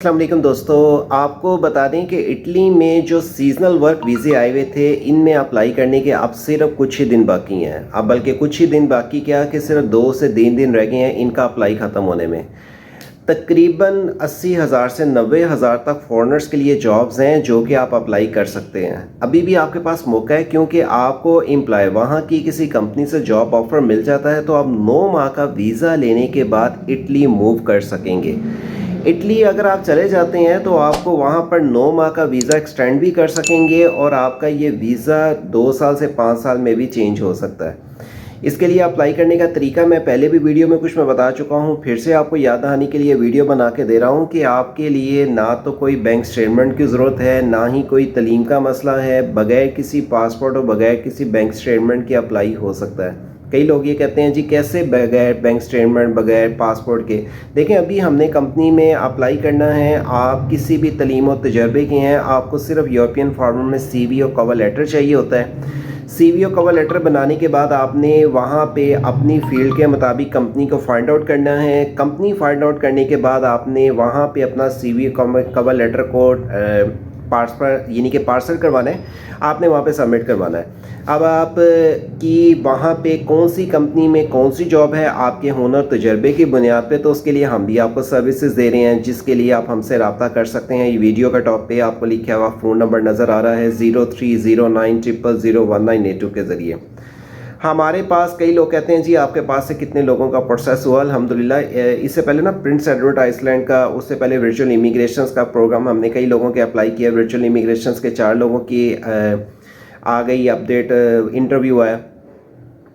अस्सलाम वालेकुम दोस्तों, आपको बता दें कि इटली में जो सीज़नल वर्क वीज़े आए हुए थे, इनमें अप्लाई करने के अब सिर्फ कुछ ही दिन बाकी हैं। अब बल्कि कुछ ही दिन बाकी क्या कि सिर्फ 2 से 3 दिन रह गए हैं इनका अप्लाई ख़त्म होने में। तकरीबन 80,000 से 90,000 तक फ़ॉरेनर्स के लिए जॉब्स हैं जो कि आप अप्लाई कर सकते हैं। अभी भी आपके पास मौका है क्योंकि आपको एम्प्लॉय वहाँ की किसी कंपनी से जॉब ऑफ़र मिल जाता है तो आप 9 माह का वीज़ा लेने के बाद इटली मूव कर सकेंगे। इटली अगर आप चले जाते हैं तो आपको वहाँ पर 9 माह का वीज़ा एक्सटेंड भी कर सकेंगे और आपका ये वीज़ा 2 साल से 5 साल में भी चेंज हो सकता है। इसके लिए अप्लाई करने का तरीका मैं पहले भी वीडियो में कुछ मैं बता चुका हूँ, फिर से आपको याद दहानी के लिए वीडियो बना के दे रहा हूँ कि आपके लिए ना तो कोई बैंक स्टेटमेंट की ज़रूरत है, ना ही कोई तलीम का मसला है। बगैर किसी पासपोर्ट और बगैर किसी बैंक स्टेटमेंट के अप्लाई हो सकता है। कई लोग ये कहते हैं जी कैसे बगैर बैंक स्टेटमेंट बगैर पासपोर्ट के। देखें, अभी हमने कंपनी में अप्लाई करना है, आप किसी भी तलीम और तजर्बे के हैं, आपको सिर्फ यूरोपियन फॉर्मेट में CV और कवर लेटर चाहिए होता है। CV और कवर लेटर बनाने के बाद आपने वहाँ पे अपनी फील्ड के मुताबिक कंपनी को फाइंड आउट करना है। कंपनी फाइंड आउट करने के बाद आपने वहाँ पे अपना CV कवर लेटर को यानी कि पार्सल करवाना है, आपने वहाँ पे सबमिट करवाना है। अब आप कि वहाँ पे कौन सी कंपनी में कौन सी जॉब है आपके हुनर तजर्बे की बुनियाद पे, तो उसके लिए हम भी आपको सर्विसेज दे रहे हैं जिसके लिए आप हमसे रब्ता कर सकते हैं। ये वीडियो का टॉप पे आपको लिखा हुआ फ़ोन नंबर नज़र आ रहा है 0309001982 के ज़रिए। हमारे पास कई लोग कहते हैं जी आपके पास से कितने लोगों का प्रोसेस हुआ। अल्हम्दुलिल्लाह, इससे पहले ना प्रिंस एडवर्ड आइसलैंड का, उससे पहले वर्चुअल इमिग्रेशंस का प्रोग्राम हमने कई लोगों के अप्लाई किया। वर्चुअल इमिग्रेशंस के 4 लोगों की आ गई अपडेट, इंटरव्यू आया।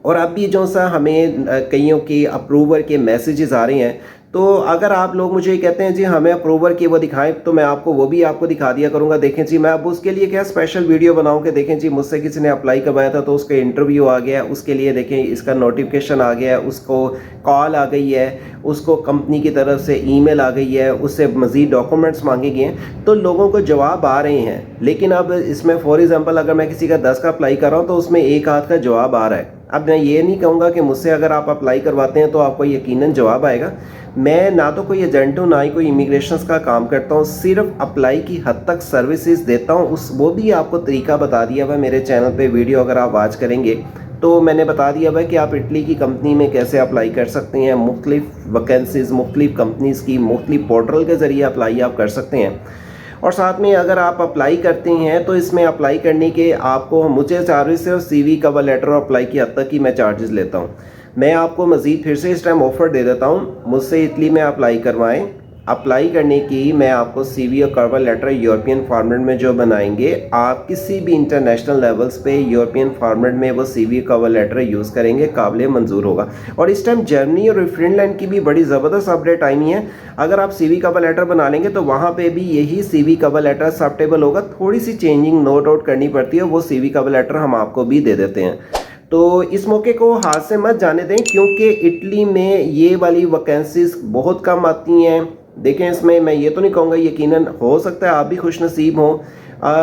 और अब भी जो सा हमें कईयों के अप्रूवर के मैसेजेस आ रहे हैं, तो अगर आप लोग मुझे कहते हैं जी हमें अप्रूवर के वो दिखाएं तो मैं आपको वो भी आपको दिखा दिया करूंगा। देखें जी, मैं अब उसके लिए क्या स्पेशल वीडियो बनाऊं कि देखें जी मुझसे किसी ने अप्लाई करवाया था तो उसका इंटरव्यू आ गया, उसके लिए देखें इसका नोटिफिकेशन आ गया है, उसको कॉल आ गई है, उसको कंपनी की तरफ से ईमेल आ गई है, उससे मज़ीद डॉक्यूमेंट्स मांगे गए हैं, तो लोगों को जवाब आ रहे हैं। लेकिन अब इसमें फॉर एग्जांपल अगर मैं किसी का 10 का अप्लाई कर रहा हूँ तो उसमें एक आध का जवाब आ रहा है। अब मैं ये नहीं कहूँगा कि मुझसे अगर आप अप्लाई करवाते हैं तो आपको यकीनन जवाब आएगा। मैं ना तो कोई एजेंट हूँ, ना ही कोई इमिग्रेशंस का काम करता हूँ, सिर्फ अप्लाई की हद तक सर्विसेज देता हूँ। वो भी आपको तरीका बता दिया हुआ मेरे चैनल पे, वीडियो अगर आप वॉच करेंगे तो मैंने बता दिया हुआ कि आप इटली की कंपनी में कैसे अप्लाई कर सकते हैं। मुख्तलिफ वैकेंसीज मुख्तलिफ कंपनीज़ की मुख्तलिफ पोर्टल के ज़रिए अप्लाई आप कर सकते हैं। और साथ में अगर आप अप्लाई करते हैं तो इसमें अप्लाई करने के आपको मुझे चार्जेस सिर्फ CV कवर लेटर और अप्लाई की हद तक ही मैं चार्जेस लेता हूं। मैं आपको मज़ीद फिर से इस टाइम ऑफ़र दे देता हूं, मुझसे इटली में अप्लाई करवाएं। अप्लाई करने की मैं आपको CV और कवर लेटर यूरोपियन फॉर्मेट में जो बनाएंगे, आप किसी भी इंटरनेशनल लेवल्स पे यूरोपियन फॉर्मेट में वो CV कवर लेटर यूज़ करेंगे, काबिल मंजूर होगा। और इस टाइम जर्मनी और फिनलैंड की भी बड़ी ज़बरदस्त अपडेट आई है। अगर आप CV कवर लेटर बना लेंगे तो वहाँ पे भी यही CV कवर लेटर एक्सेप्टेबल होगा। थोड़ी सी चेंजिंग नोट आउट करनी पड़ती है, वो CV कवर लेटर हम आपको भी दे देते हैं। तो इस मौके को हाथ से मत जाने दें क्योंकि इटली में ये वाली वैकेंसीज बहुत कम आती हैं। देखें, इसमें मैं ये तो नहीं कहूँगा, यकीनन हो सकता है आप भी खुश नसीब हों,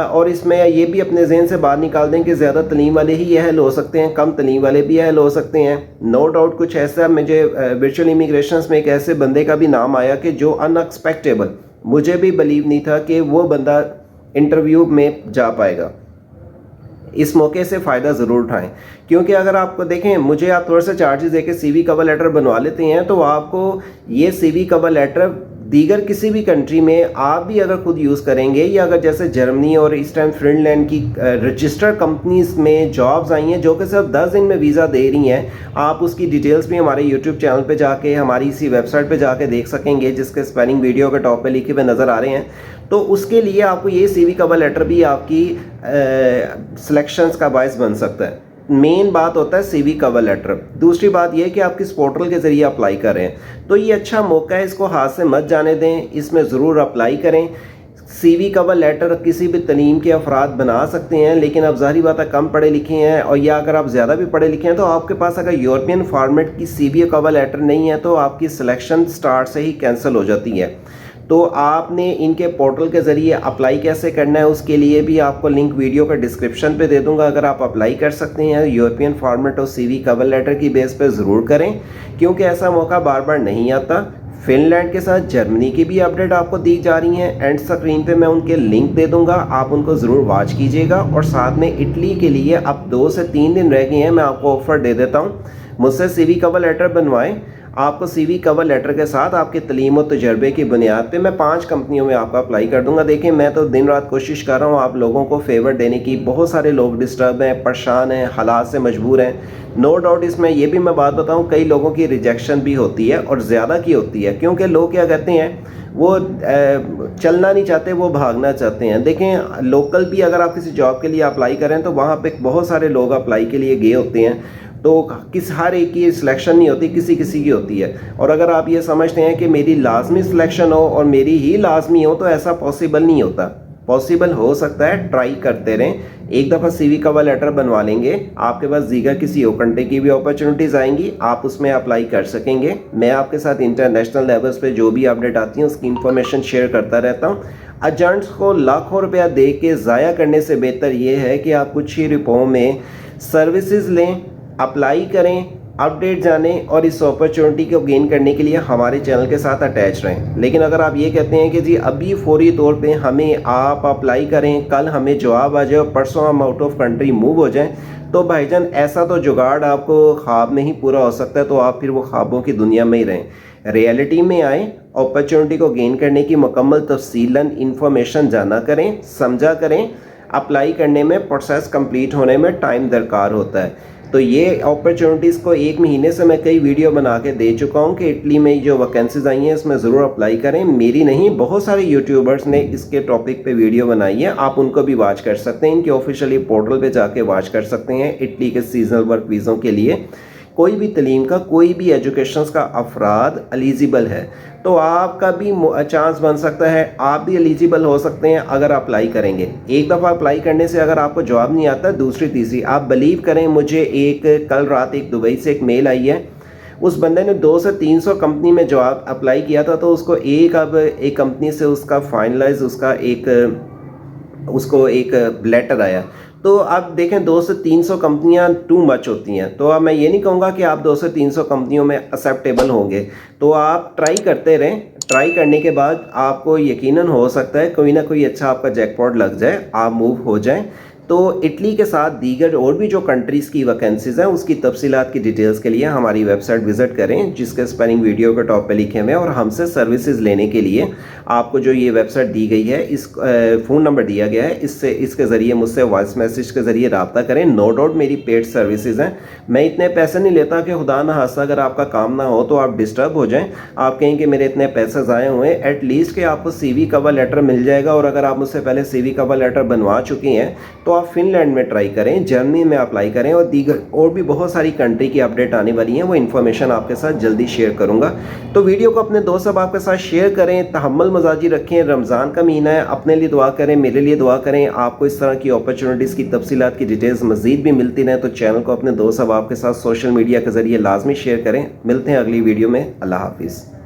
और इसमें ये भी अपने जहन से बाहर निकाल दें कि ज़्यादा तलीम वाले ही अहल हो सकते हैं, कम तलीम वाले भी अहल हो सकते हैं। नो डाउट कुछ ऐसा, मुझे वर्चुअल इमिग्रेशंस में एक ऐसे बंदे का भी नाम आया कि जो अनएक्सपेक्टेबल, मुझे भी बिलीव नहीं था कि वो बंदा इंटरव्यू में जा पाएगा। इस मौके से फ़ायदा ज़रूर उठाएं क्योंकि अगर आपको देखें, मुझे आप थोड़ा सा चार्जेस देके CV कवर लेटर बनवा लेते हैं तो आपको ये CV कवर लेटर दीगर किसी भी कंट्री में आप भी अगर खुद यूज़ करेंगे, या अगर जैसे जर्मनी और इस टाइम फिनलैंड की रजिस्टर्ड कंपनीज में जॉब्स आई हैं जो कि सिर्फ 10 दिन में वीज़ा दे रही हैं, आप उसकी डिटेल्स भी हमारे यूट्यूब चैनल पे जाके, हमारी इसी वेबसाइट पे जाके देख सकेंगे जिसके स्पेलिंग वीडियो के टॉप पे लिखे हुए नज़र आ रहे हैं। तो उसके लिए आपको ये CV कवर लेटर भी आपकी सिलेक्शंस का बायस बन सकता है। मेन बात होता है CV कवर लेटर। दूसरी बात यह कि आप किस पोर्टल के ज़रिए अप्लाई कर रहे हैं, तो ये अच्छा मौका है, इसको हाथ से मत जाने दें, इसमें ज़रूर अप्लाई करें। CV कवर लेटर किसी भी तलीम के अफराद बना सकते हैं, लेकिन अब ज़ाहिर बात है कम पढ़े लिखे हैं, और या अगर आप ज़्यादा भी पढ़े लिखे हैं तो आपके पास अगर यूरोपियन फॉर्मेट की CV कवर लेटर नहीं है तो आपकी सिलेक्शन स्टार्ट से ही कैंसिल हो जाती है। तो आपने इनके पोर्टल के ज़रिए अप्लाई कैसे करना है उसके लिए भी आपको लिंक वीडियो का डिस्क्रिप्शन पे दे दूंगा। अगर आप अप्लाई कर सकते हैं यूरोपियन फॉर्मेट और CV कवर लेटर की बेस पे ज़रूर करें क्योंकि ऐसा मौका बार बार नहीं आता। फिनलैंड के साथ जर्मनी की भी अपडेट आपको दी जा रही हैं। एंड स्क्रीन पे मैं उनके लिंक दे दूंगा, आप उनको ज़रूर वॉच कीजिएगा। और साथ में इटली के लिए अब 2 से 3 दिन रह गए हैं, मैं आपको ऑफ़र दे देता हूँ, मुझसे CV कवर लेटर बनवाएं। आपको CV कवर लेटर के साथ आपके तलीम और तजर्बे की बुनियाद पे मैं 5 कंपनियों में आपका अप्लाई कर दूंगा। देखिए मैं तो दिन रात कोशिश कर रहा हूँ आप लोगों को फेवर देने की। बहुत सारे लोग डिस्टर्ब हैं, परेशान हैं, हालात से मजबूर हैं। नो डाउट इसमें ये भी मैं बात बताऊँ, कई लोगों की रिजेक्शन भी होती है और ज़्यादा की होती है, क्योंकि लोग क्या कहते हैं, वो चलना नहीं चाहते, वो भागना चाहते हैं। देखें लोकल भी अगर आप किसी जॉब के लिए अप्लाई करें तो वहाँ पे बहुत सारे लोग अप्लाई के लिए गए होते हैं, तो किस हर एक की सिलेक्शन नहीं होती, किसी किसी की होती है। और अगर आप ये समझते हैं कि मेरी लाजमी सिलेक्शन हो और मेरी ही लाजमी हो, तो ऐसा पॉसिबल नहीं होता। पॉसिबल हो सकता है, ट्राई करते रहें। एक दफ़ा CV कवर लेटर बनवा लेंगे, आपके पास दीगर किसी और कंट्री की भी अपॉर्चुनिटीज़ आएंगी, आप उसमें अप्लाई कर सकेंगे। मैं आपके साथ इंटरनेशनल लेवल्स पे जो भी अपडेट आती है उसकी इंफॉर्मेशन शेयर करता रहता हूँ। एजेंट्स को लाखों रुपया दे के ज़ाया करने से बेहतर ये है कि आप कुछ ही रुपयों में सर्विसेज लें, अप्लाई करें, अपडेट जानें और इस अपॉर्चुनिटी को गेन करने के लिए हमारे चैनल के साथ अटैच रहें। लेकिन अगर आप ये कहते हैं कि जी अभी फौरी तौर पे हमें आप अप्लाई करें, कल हमें जवाब आ जाए, परसों हम आउट ऑफ कंट्री मूव हो जाएं, तो भाईजान ऐसा तो जुगाड़ आपको ख्वाब में ही पूरा हो सकता है, तो आप फिर वो ख्वाबों की दुनिया में ही रहें। रियलिटी में आएँ, अपॉर्चुनिटी को गेन करने की मुकम्मल तफसीलन इंफॉर्मेशन जाना करें, समझा करें। अप्लाई करने में, प्रोसेस कंप्लीट होने में टाइम दरकार होता है। तो ये अपॉर्चुनिटीज़ को 1 महीने से मैं कई वीडियो बना के दे चुका हूँ कि इटली में जो वैकेंसीज आई हैं इसमें ज़रूर अप्लाई करें। मेरी नहीं, बहुत सारे यूट्यूबर्स ने इसके टॉपिक पे वीडियो बनाई है, आप उनको भी वॉच कर सकते हैं। इनके ऑफिशियली पोर्टल पे जाके वॉच कर सकते हैं। इटली के सीजनल वर्क वीज़ों के लिए कोई भी तलीम का, कोई भी एजुकेशन का अफराद एलिजिबल है, तो आपका भी चांस बन सकता है, आप भी एलिजिबल हो सकते हैं अगर अप्लाई करेंगे। एक दफ़ा अप्लाई करने से अगर आपको जवाब नहीं आता, दूसरी तीसरी आप बिलीव करें, मुझे कल रात एक दुबई से एक मेल आई है, उस बंदे ने 200 से 300 कंपनी में जवाब अप्लाई किया था, तो उसको एक कंपनी से उसका फाइनलाइज उसको एक लेटर आया। तो आप देखें 200 से 300 कंपनियां टू मच होती हैं। तो अब मैं ये नहीं कहूँगा कि आप 200 से 300 कंपनियों में एक्सेप्टेबल होंगे, तो आप ट्राई करते रहें। ट्राई करने के बाद आपको यकीनन हो सकता है कोई ना कोई अच्छा आपका जैकपॉट लग जाए, आप मूव हो जाएं। तो इटली के साथ दीगर और भी जो कंट्रीज़ की वैकेंसीज़ हैं उसकी तफसीलात की डिटेल्स के लिए हमारी वेबसाइट विज़िट करें, जिसके स्पेलिंग वीडियो के टॉप पे लिखे हुए हैं। और हमसे सर्विसेज लेने के लिए आपको जो ये वेबसाइट दी गई है, इस फ़ोन नंबर दिया गया है, इसके ज़रिए मुझसे वॉइस मैसेज के ज़रिए रब्ता करें। नो डाउट मेरी पेड सर्विसेज हैं, मैं इतने पैसे नहीं लेता कि खुदा न खास्ता अगर आपका काम ना हो तो आप डिस्टर्ब हो जाएँ, आप कहें कि मेरे इतने पैसे ज़ाया हुए हैं। एटलीस्ट कि आपको CV कवर लेटर मिल जाएगा, और अगर आप मुझसे पहले CV कवर लेटर बनवा चुकी हैं तो आप फिनलैंड में ट्राई करें, जर्मनी में अप्लाई करें, और दीगर और भी बहुत सारी कंट्री की अपडेट आने वाली हैं, वो इन्फॉर्मेशन आपके साथ जल्दी शेयर करूंगा। तो वीडियो को अपने दोस्त साहब के साथ शेयर करें, तहम्मुल मजाजी रखें। रमज़ान का महीना है, अपने लिए दुआ करें, मेरे लिए दुआ करें। आपको इस तरह की अपॉर्चुनिटीज़ की तफसीलात की डिटेल्स मज़ीद भी मिलती रहें तो चैनल को अपने दोस्त साहब के साथ सोशल मीडिया के ज़रिए लाजमी शेयर करें। मिलते हैं अगली वीडियो में। अल्लाह हाफिज़।